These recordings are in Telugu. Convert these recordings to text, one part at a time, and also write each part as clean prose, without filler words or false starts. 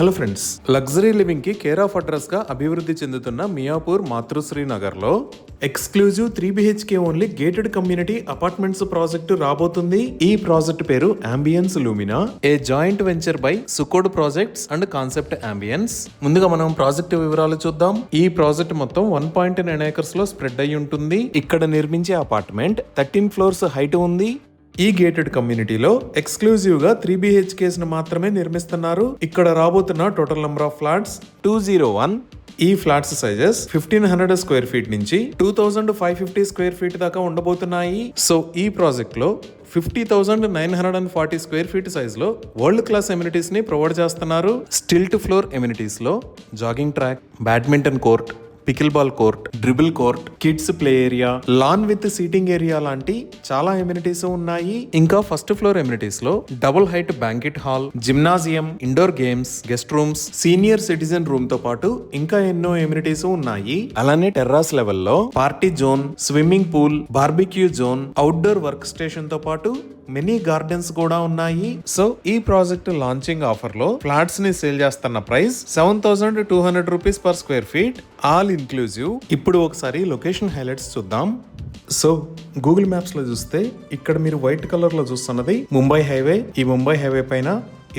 హలో ఫ్రెండ్స్, లగ్జరీ లివింగ్ కి కేర్ ఆఫ్ అడ్రస్ గా అభివృద్ధి చెందుతున్న మియాపూర్ మాతృశ్రీ నగర్ లో exclusive 3 BHK only gated community apartments project రాబోతుంది. ఈ ప్రాజెక్ట్ పేరు Ambience Lumina, a joint venture by సుకోడ్ ప్రాజెక్ట్స్ అండ్ కాన్సెప్ట్ అంబియన్స్. ముందుగా మనం ప్రాజెక్ట్ వివరాలు చూద్దాం. ఈ ప్రాజెక్ట్ మొత్తం 1.9 acres లో స్ప్రెడ్ అయి ఉంటుంది. ఇక్కడ నిర్మించే అపార్ట్మెంట్ 13 floors హైట్ ఉంది. ఈ గేటెడ్ కమ్యూనిటీలో ఎక్స్క్లూజివ్ గా 3 BHKs ను మాత్రమే నిర్మిస్తున్నారు. ఇక్కడ రాబోతున్న టోటల్ నెంబర్ ఆఫ్ ఫ్లాట్స్ 201. ఈ ఫ్లాట్స్ సైజెస్ 1500 square feet నుంచి 2550 square feet దాకా ఉండబోతున్నాయి. సో ఈ ప్రాజెక్ట్ లో 50,940 square feet సైజ్ లో వరల్డ్ క్లాస్ ఎమ్యూనిటీస్ ని ప్రొవైడ్ చేస్తున్నారు. స్టిల్ట్ ఫ్లోర్ ఎమ్యూనిటీస్ లో jogging track, badminton court, pickle ball court, dribble court, kids play area, lawn with seating area లాంటి చాలా ఎమ్యూనిటీస్ ఉన్నాయి. ఇంకా ఫస్ట్ ఫ్లోర్ ఎమ్యూనిటీస్ లో double height banquet hall, gymnasium, indoor games, guest rooms, senior citizen room తో పాటు ఇంకా ఎన్నో ఎమ్యూనిటీస్ ఉన్నాయి. అలానే టెర్రాస్ లెవెల్లో party zone, swimming pool, barbecue zone, outdoor work station తో పాటు మెనీ గార్డెన్స్ కూడా ఉన్నాయి. సో ఈ ప్రాజెక్ట్ లాంచింగ్ ఆఫర్ లో ఫ్లాట్స్ ని సేల్ చేస్తున్న price 7,200 rupees per square feet, all inclusive. ఇప్పుడు ఒకసారి లొకేషన్ హైలైట్స్ చూద్దాం. సో గూగుల్ మ్యాప్స్ లో చూస్తే ఇక్కడ మీరు వైట్ కలర్ లో చూస్తున్నది ముంబై హైవే. ఈ ముంబై హైవే పైన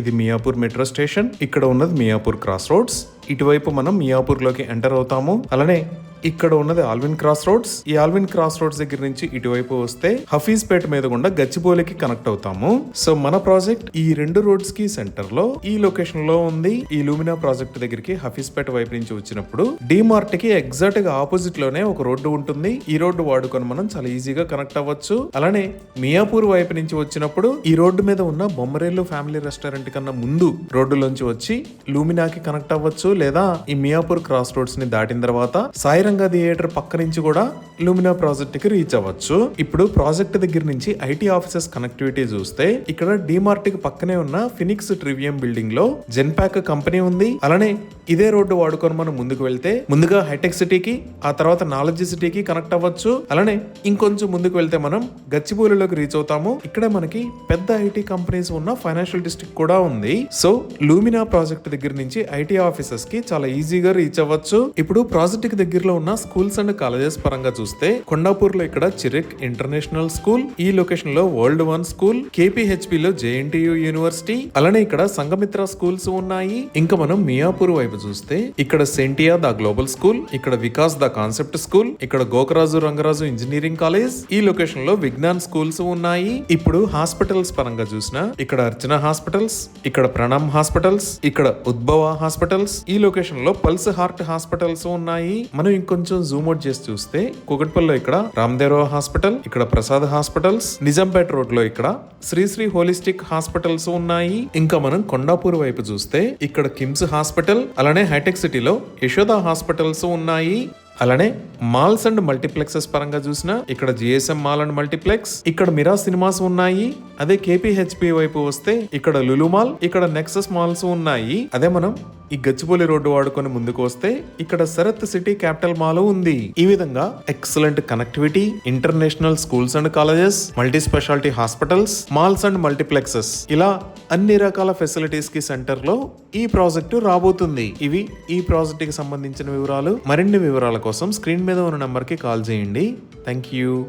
ఇది మియాపూర్ మెట్రో స్టేషన్. ఇక్కడ ఉన్నది మియాపూర్ క్రాస్ రోడ్స్. ఇటువైపు మనం మియాపూర్ లోకి ఎంటర్ అవుతాము. అలానే ఇక్కడ ఉన్నది ఆల్విన్ క్రాస్ రోడ్స్. ఈ ఆల్విన్ క్రాస్ రోడ్స్ దగ్గర నుంచి ఇటువైపు వస్తే హఫీజ్పేట మీద గుండా గచ్చిబౌలికి కనెక్ట్ అవుతాము. సో మన ప్రాజెక్ట్ ఈ రెండు రోడ్స్ కి సెంటర్ లో ఈ లొకేషన్ లో ఉంది. ఈ లూమినా ప్రాజెక్ట్ దగ్గరికి హఫీజ్పేట వైపు నుంచి వచ్చినప్పుడు డిమార్ట్ కి ఎగ్జాక్ట్ గా ఆపోజిట్ లోనే ఒక రోడ్డు ఉంటుంది. ఈ రోడ్డు వాడుకొని మనం చాలా ఈజీగా కనెక్ట్ అవ్వచ్చు. అలానే మియాపూర్ వైపు నుంచి వచ్చినప్పుడు ఈ రోడ్డు మీద ఉన్న బొమ్మరేలు ఫ్యామిలీ రెస్టారెంట్ కన్నా ముందు రోడ్డులోంచి వచ్చి లూమినాకి కనెక్ట్ అవ్వచ్చు. లేదా ఈ మియాపూర్ క్రాస్ రోడ్స్ ని దాటిన తర్వాత సాయిరంగ థియేటర్ పక్క నుంచి కూడా లూమినా ప్రాజెక్ట్ కి రీచ్ అవ్వచ్చు. ఇప్పుడు ప్రాజెక్ట్ దగ్గర నుంచి ఐటీ ఆఫీసెస్ కనెక్టివిటీ చూస్తే ఇక్కడ డిమార్ట్ కి పక్కనే ఉన్న ఫినిక్స్ ట్రివియం బిల్డింగ్ లో జెన్పాక్ కంపెనీ ఉంది. అలానే ఇదే రోడ్డు వాడుకొని మనం ముందుకు వెళ్తే ముందుగా హైటెక్ సిటీకి, ఆ తర్వాత నాలెడ్జ్ సిటీకి కనెక్ట్ అవ్వచ్చు. అలానే ఇంకొంచెం ముందుకు వెళ్తే మనం గచ్చిబౌలిలోకి రీచ్ అవుతాము. ఇక్కడ మనకి పెద్ద ఐటీ కంపెనీస్ ఉన్న ఫైనాన్షియల్ డిస్ట్రిక్ట్ కూడా ఉంది. సో లూమినా ప్రాజెక్ట్ దగ్గర నుంచి ఐటీ ఆఫీసెస్ కి చాలా ఈజీగా రీచ్ అవ్వచ్చు. ఇప్పుడు ప్రాజెక్ట్ కి దగ్గరలో ఉన్న స్కూల్స్ అండ్ కాలేజెస్ పరంగా చూస్తే కొండాపూర్ లో ఇక్కడ చిరెక్ ఇంటర్నేషనల్ స్కూల్, ఈ లొకేషన్ లో వరల్డ్ 1 స్కూల్, KPHP లో JNTU యూనివర్సిటీ, అలానే ఇక్కడ సంఘమిత్ర స్కూల్స్ ఉన్నాయి. ఇంకా మనం మియాపూర్ వైపు చూస్తే ఇక్కడ సెంటియా ద గ్లోబల్ స్కూల్, ఇక్కడ వికాస్ ద కాన్సెప్ట్ స్కూల్, ఇక్కడ గోకరాజు రంగరాజు ఇంజనీరింగ్ కాలేజ్, ఈ లొకేషన్ లో విజ్ఞాన్ స్కూల్స్ ఉన్నాయి. ఇప్పుడు హాస్పిటల్స్ పరంగా చూసినా ఇక్కడ అర్చన హాస్పిటల్స్, ఇక్కడ ప్రణమ్ హాస్పిటల్స్, ఇక్కడ ఉద్భవ హాస్పిటల్స్, ఈ లొకేషన్ లో పల్స్ హార్ట్ హాస్పిటల్స్ ఉన్నాయి. మనం ఇంకొంచెం జూమ్ అవుట్ చేసి చూస్తే కుకట్పల్లిలో ఇక్కడ రామ్దేవ్ హాస్పిటల్, ఇక్కడ ప్రసాద్ హాస్పిటల్స్, నిజాంపేట రోడ్ లో ఇక్కడ శ్రీ హోలిస్టిక్ హాస్పిటల్స్ ఉన్నాయి. ఇంకా మనం కొండాపూర్ వైపు చూస్తే ఇక్కడ కిమ్స్ హాస్పిటల్, అలానే హైటెక్ సిటీలో యశోద హాస్పిటల్స్ ఉన్నాయి. అలానే మాల్స్ అండ్ మల్టీప్లెక్సెస్ పరంగా చూసినా ఇక్కడ GSM మాల్ అండ్ మల్టీప్లెక్స్, ఇక్కడ మిరా సినిమాస్ ఉన్నాయి. అదే KPHP వైపు వస్తే ఇక్కడ లులు మాల్, ఇక్కడ నెక్సస్ మాల్స్ ఉన్నాయి. అదే మనం ఈ గచ్చిబౌలి రోడ్డు వాడుకొని ముందుకు వస్తే ఇక్కడ శరత్ సిటీ క్యాపిటల్ మాల్ ఉంది. ఈ విధంగా excellent connectivity, international schools and colleges, multi speciality hospitals, malls and multiplexes, ఇలా అన్ని రకాల ఫెసిలిటీస్ కి సెంటర్ లో ఈ ప్రాజెక్టు రాబోతుంది. ఇవి ఈ ప్రాజెక్ట్ కి సంబంధించిన వివరాలు. మరిన్ని వివరాల కోసం స్క్రీన్ మీద ఉన్న నంబర్ కి కాల్ చేయండి. Thank you.